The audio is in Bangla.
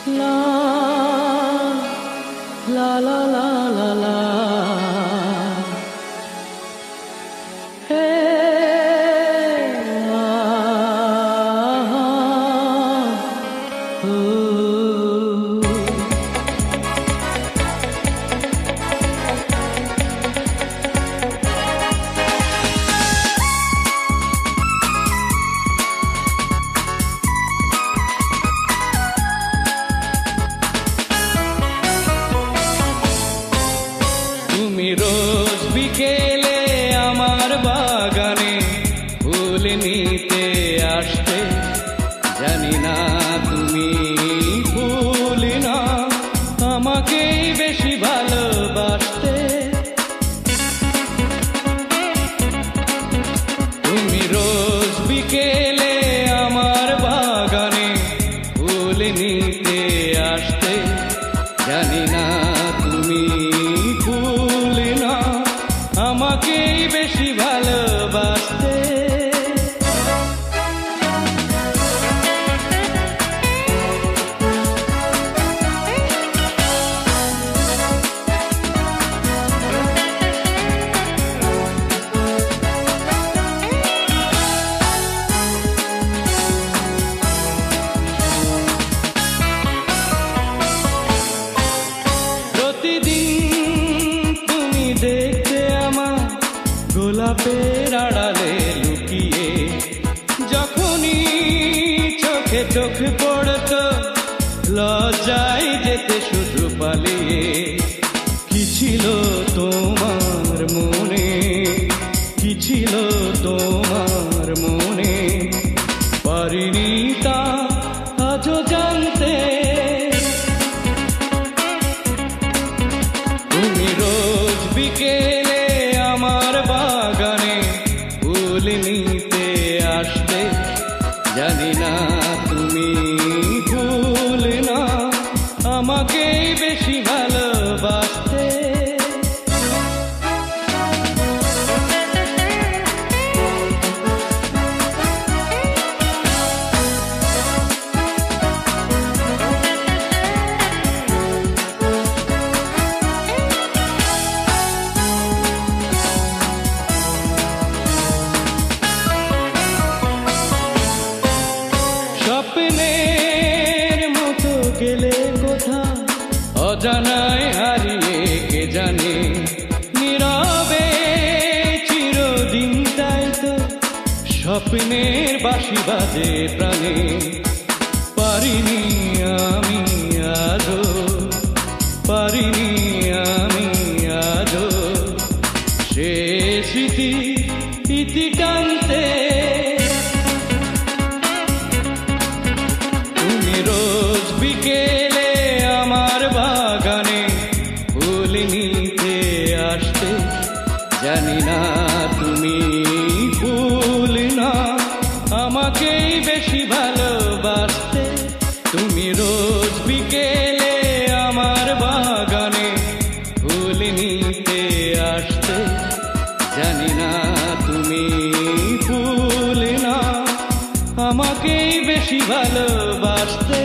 লা লা লা লা লা লা হে তুমি রোজ বিকেলে আমার বাগানে ফুল নিতে আসতে, জানি না তুমি ফুল না আমাকেই বেশি ভালোবাসতে। তুমি রোজ বিকেলে আমার বাগানে ফুল নিতে আসতে, জানি না তুমি ফুল না আমাকেই বেশি ভালোবাসতে। দেখতে আমার গোলাপের আড়ালে লুকিয়ে, যখনই চোখে চোখ পড়তো লজ্জায় যেতে শুধু পালিয়ে। কি ছিল তোমার মনে, কি ছিল তোমার মনে, পারিনি তা আজও জানতে। তুমি রোজ বিকেলে আমার বাগানে ফুল নিতে আসতে, জানি না তুমি ফুল না আমাকেই বেশি ভালোবাসতে। স্বপ্নের মতো গেলে কোথা অজানায় হারিয়ে কে জানে, নীরবে চিরদিন তাই তো স্বপ্নের বাঁশি বাজে প্রাণে। পারিনি আমি আজও, পারিনি আমি আজও সে স্মৃতি ইতি টানতে। রোজ বিকেলে আমার বাগানে ফুল নিতে আসতে, জানি না তুমি ফুল না আমাকেই বেশি ভালোবাসতে। তুমি রোজ বিকেলে আমার বাগানে ফুল নিতে আসতে, জানি না তুমি ফুল না আমাকেই বেশি ভালোবাসতে।